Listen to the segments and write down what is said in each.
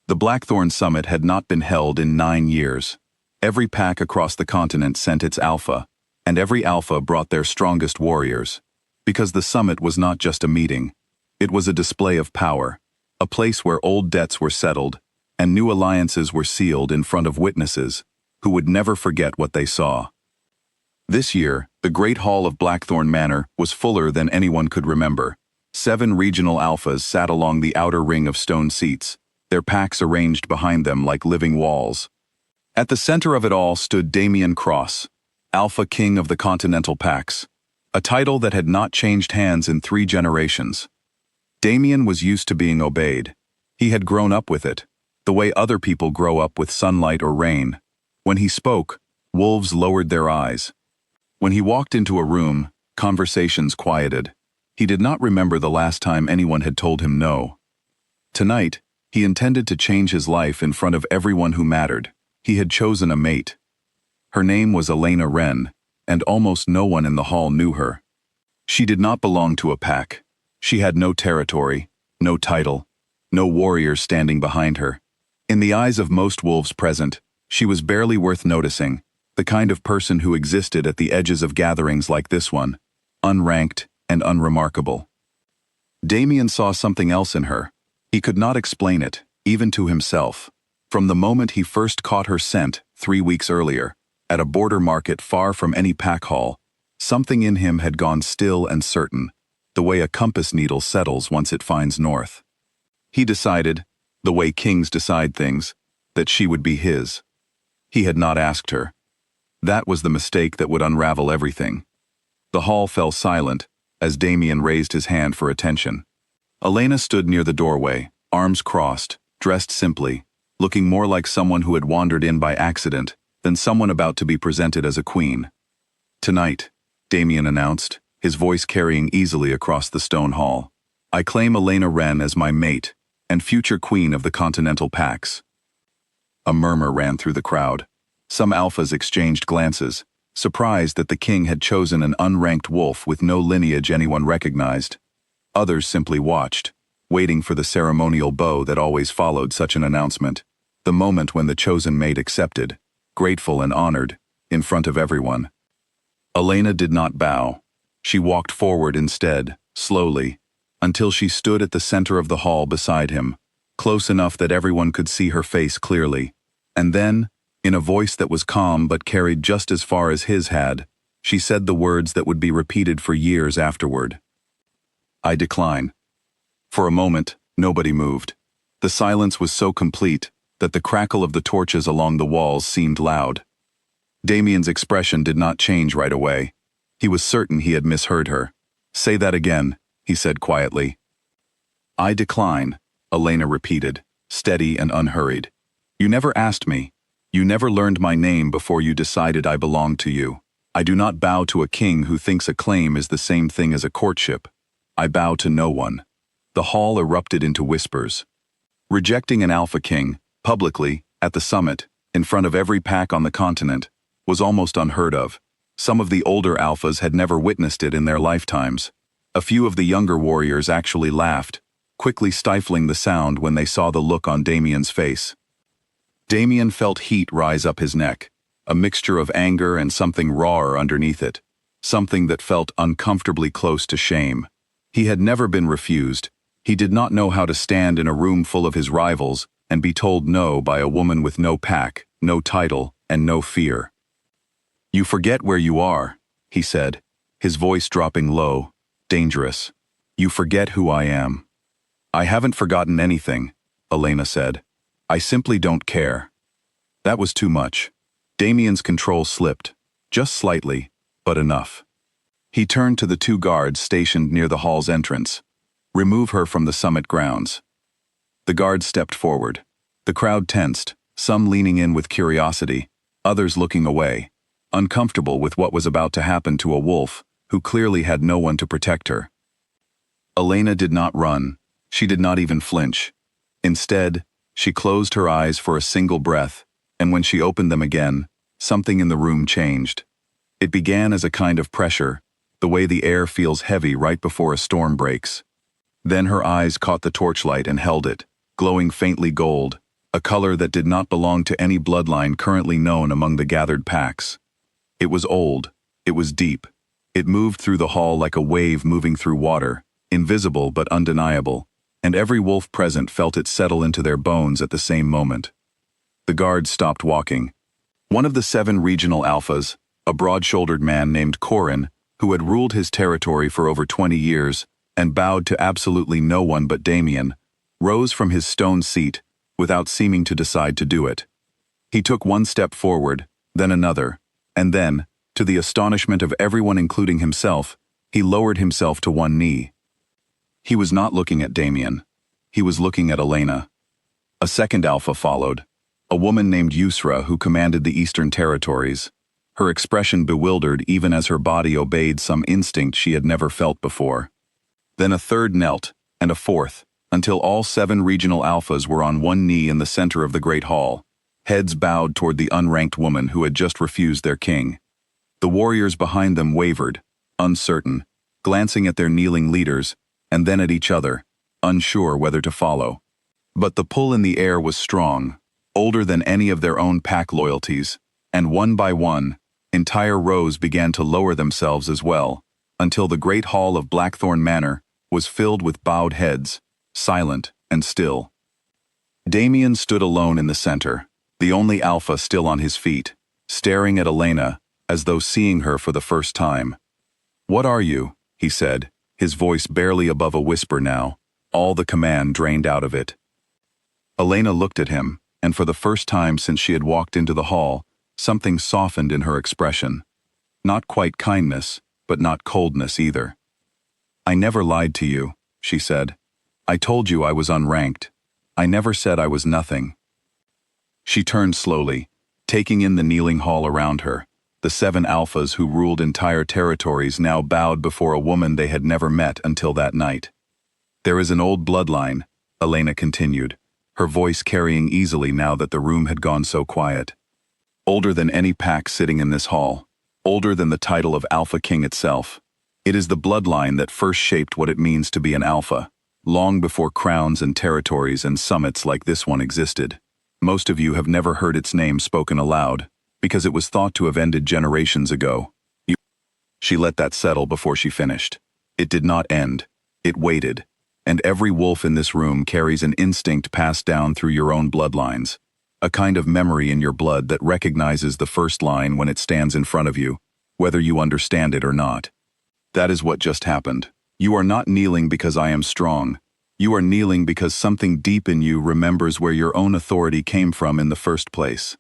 The Blackthorn Summit had not been held in 9 years. Every pack across the continent sent its alpha, and every alpha brought their strongest warriors. Because the summit was not just a meeting. It was a display of power, a place where old debts were settled, and new alliances were sealed in front of witnesses who would never forget what they saw. This year, the Great Hall of Blackthorn Manor was fuller than anyone could remember. 7 regional alphas sat along the outer ring of stone seats, their packs arranged behind them like living walls. At the center of it all stood Damian Cross, Alpha King of the Continental Packs, a title that had not changed hands in 3 generations. Damian was used to being obeyed. He had grown up with it, the way other people grow up with sunlight or rain. When he spoke, wolves lowered their eyes. When he walked into a room, conversations quieted. He did not remember the last time anyone had told him no. Tonight, he intended to change his life in front of everyone who mattered. He had chosen a mate. Her name was Elena Wren, and almost no one in the hall knew her. She did not belong to a pack. She had no territory, no title, no warriors standing behind her. In the eyes of most wolves present, she was barely worth noticing, the kind of person who existed at the edges of gatherings like this one, unranked and unremarkable. Damian saw something else in her. He could not explain it, even to himself. From the moment he first caught her scent 3 weeks earlier, at a border market far from any pack hall, something in him had gone still and certain, the way a compass needle settles once it finds north. He decided, the way kings decide things, that she would be his. He had not asked her. That was the mistake that would unravel everything. The hall fell silent as Damian raised his hand for attention. Elena stood near the doorway, arms crossed, dressed simply, looking more like someone who had wandered in by accident than someone about to be presented as a queen. "Tonight," Damian announced, his voice carrying easily across the stone hall, "I claim Elena Wren as my mate and future queen of the Continental Packs." A murmur ran through the crowd. Some alphas exchanged glances, surprised that the king had chosen an unranked wolf with no lineage anyone recognized. Others simply watched, waiting for the ceremonial bow that always followed such an announcement, the moment when the chosen mate accepted, grateful and honored, in front of everyone. Elena did not bow. She walked forward instead, slowly, until she stood at the center of the hall beside him, close enough that everyone could see her face clearly. And then, in a voice that was calm but carried just as far as his had, she said the words that would be repeated for years afterward. "I decline." For a moment, nobody moved. The silence was so complete that the crackle of the torches along the walls seemed loud. Damian's expression did not change right away. He was certain he had misheard her. "Say that again," he said quietly. "I decline," Elena repeated, steady and unhurried. "You never asked me. You never learned my name before you decided I belonged to you. I do not bow to a king who thinks a claim is the same thing as a courtship. I bow to no one." The hall erupted into whispers. Rejecting an alpha king, publicly, at the summit, in front of every pack on the continent, was almost unheard of. Some of the older alphas had never witnessed it in their lifetimes. A few of the younger warriors actually laughed, quickly stifling the sound when they saw the look on Damian's face. Damian felt heat rise up his neck, a mixture of anger and something rawer underneath it, something that felt uncomfortably close to shame. He had never been refused. He did not know how to stand in a room full of his rivals and be told no by a woman with no pack, no title, and no fear. "You forget where you are," he said, his voice dropping low, dangerous. "You forget who I am." "I haven't forgotten anything," Elena said. "I simply don't care." That was too much. Damian's control slipped, just slightly, but enough. He turned to the 2 guards stationed near the hall's entrance. "Remove her from the summit grounds." The guards stepped forward. The crowd tensed, some leaning in with curiosity, others looking away, uncomfortable with what was about to happen to a wolf who clearly had no one to protect her. Elena did not run. She did not even flinch. Instead, she closed her eyes for a single breath, and when she opened them again, something in the room changed. It began as a kind of pressure, the way the air feels heavy right before a storm breaks. Then her eyes caught the torchlight and held it, glowing faintly gold, a color that did not belong to any bloodline currently known among the gathered packs. It was old, it was deep. It moved through the hall like a wave moving through water, invisible but undeniable, and every wolf present felt it settle into their bones at the same moment. The guards stopped walking. One of the 7 regional alphas, a broad-shouldered man named Corin, who had ruled his territory for over 20 years and bowed to absolutely no one but Damien, rose from his stone seat without seeming to decide to do it. He took one step forward, then another, and then, to the astonishment of everyone including himself, he lowered himself to one knee. He was not looking at Damien. He was looking at Elena. A second alpha followed, a woman named Yusra who commanded the Eastern Territories, her expression bewildered even as her body obeyed some instinct she had never felt before. Then a third knelt, and a fourth, until all 7 regional alphas were on one knee in the center of the great hall, heads bowed toward the unranked woman who had just refused their king. The warriors behind them wavered, uncertain, glancing at their kneeling leaders, and then at each other, unsure whether to follow. But the pull in the air was strong, older than any of their own pack loyalties, and one by one, entire rows began to lower themselves as well, until the great hall of Blackthorn Manor was filled with bowed heads, silent and still. Damien stood alone in the center, the only alpha still on his feet, staring at Elena as though seeing her for the first time. "What are you?" he said, his voice barely above a whisper now, all the command drained out of it. Elena looked at him, and for the first time since she had walked into the hall, something softened in her expression. Not quite kindness, but not coldness either. "I never lied to you," she said. "I told you I was unranked. I never said I was nothing." She turned slowly, taking in the kneeling hall around her. The 7 alphas who ruled entire territories now bowed before a woman they had never met until that night. "There is an old bloodline," Elena continued, her voice carrying easily now that the room had gone so quiet. "Older than any pack sitting in this hall, older than the title of Alpha King itself. It is the bloodline that first shaped what it means to be an alpha, long before crowns and territories and summits like this one existed. Most of you have never heard its name spoken aloud, because it was thought to have ended generations ago. She let that settle before she finished. It did not end. It waited. And every wolf in this room carries an instinct passed down through your own bloodlines, a kind of memory in your blood that recognizes the first line when it stands in front of you, whether you understand it or not. That is what just happened. You are not kneeling because I am strong. You are kneeling because something deep in you remembers where your own authority came from in the first place."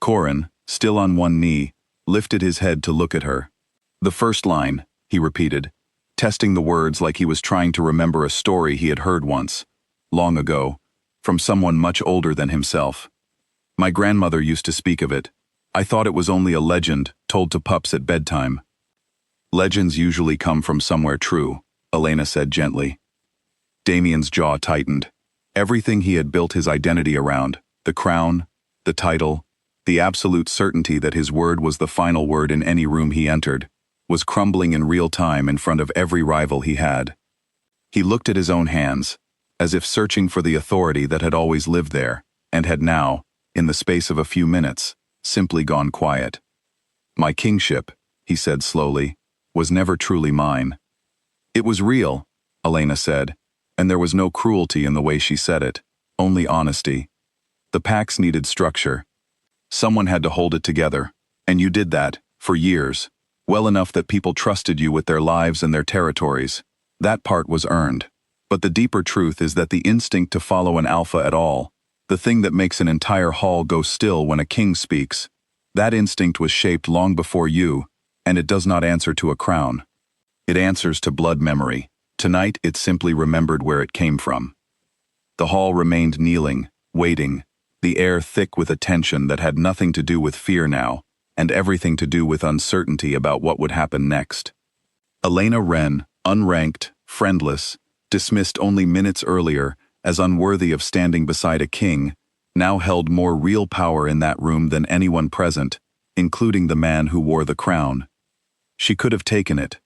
Corin, still on one knee, lifted his head to look at her. "The first line," he repeated, testing the words like he was trying to remember a story he had heard once, long ago, from someone much older than himself. "My grandmother used to speak of it. I thought it was only a legend told to pups at bedtime." "Legends usually come from somewhere true," Elena said gently. Damien's jaw tightened. Everything he had built his identity around, the crown, the title, the absolute certainty that his word was the final word in any room he entered, was crumbling in real time in front of every rival he had. He looked at his own hands, as if searching for the authority that had always lived there, and had now, in the space of a few minutes, simply gone quiet. "My kingship," he said slowly, "was never truly mine." "It was real," Elena said, and there was no cruelty in the way she said it, only honesty. "The packs needed structure. Someone had to hold it together, and you did that, for years, well enough that people trusted you with their lives and their territories. That part was earned. But the deeper truth is that the instinct to follow an alpha at all, the thing that makes an entire hall go still when a king speaks, that instinct was shaped long before you, and it does not answer to a crown. It answers to blood memory. Tonight it simply remembered where it came from." The hall remained kneeling, waiting, the air thick with a tension that had nothing to do with fear now, and everything to do with uncertainty about what would happen next. Elena Wren, unranked, friendless, dismissed only minutes earlier as unworthy of standing beside a king, now held more real power in that room than anyone present, including the man who wore the crown. She could have taken it.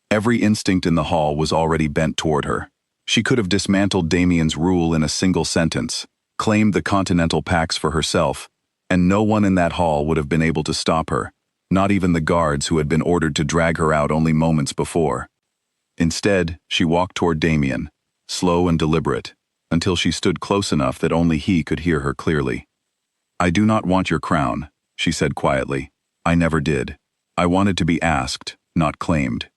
Every instinct in the hall was already bent toward her. She could have dismantled Damien's rule in a single sentence. claimed the Continental Pax for herself, and no one in that hall would have been able to stop her, not even the guards who had been ordered to drag her out only moments before. Instead, she walked toward Damien, slow and deliberate, until she stood close enough that only he could hear her clearly. "I do not want your crown," she said quietly. "I never did. I wanted to be asked, not claimed.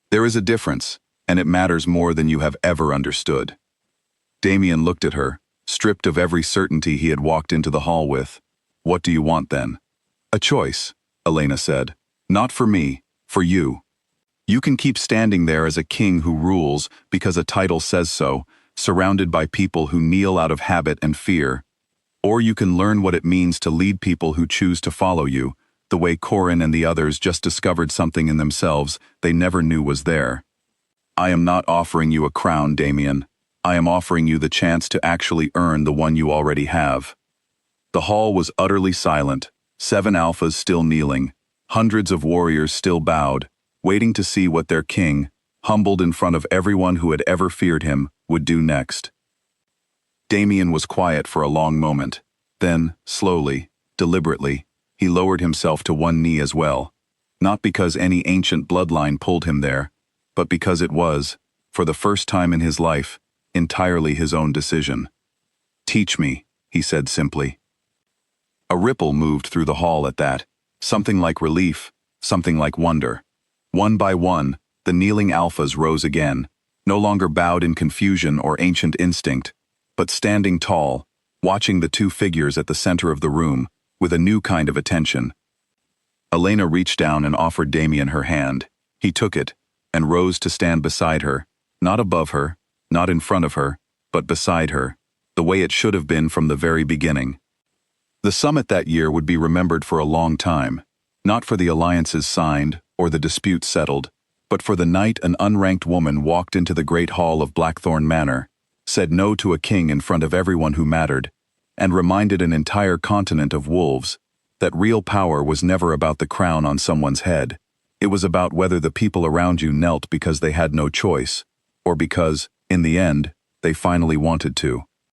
There is a difference, and it matters more than you have ever understood." Damien looked at her, stripped of every certainty he had walked into the hall with. "What do you want then?" "A choice," Elena said. "Not for me, for you. You can keep standing there as a king who rules because a title says so, surrounded by people who kneel out of habit and fear. Or you can learn what it means to lead people who choose to follow you, the way Corin and the others just discovered something in themselves they never knew was there. I am not offering you a crown, Damien. I am offering you the chance to actually earn the one you already have." The hall was utterly silent, 7 alphas still kneeling, hundreds of warriors still bowed, waiting to see what their king, humbled in front of everyone who had ever feared him, would do next. Damien was quiet for a long moment. Then, slowly, deliberately, he lowered himself to one knee as well, not because any ancient bloodline pulled him there, but because it was, for the first time in his life, entirely his own decision. "Teach me," he said simply. A ripple moved through the hall at that, something like relief, something like wonder. One by one, the kneeling alphas rose again, no longer bowed in confusion or ancient instinct, but standing tall, watching the 2 figures at the center of the room, with a new kind of attention. Elena reached down and offered Damien her hand. He took it, and rose to stand beside her, not above her, not in front of her, but beside her, the way it should have been from the very beginning. The summit that year would be remembered for a long time, not for the alliances signed or the disputes settled, but for the night an unranked woman walked into the great hall of Blackthorn Manor, said no to a king in front of everyone who mattered, and reminded an entire continent of wolves that real power was never about the crown on someone's head. It was about whether the people around you knelt because they had no choice, or because, in the end, they finally wanted to.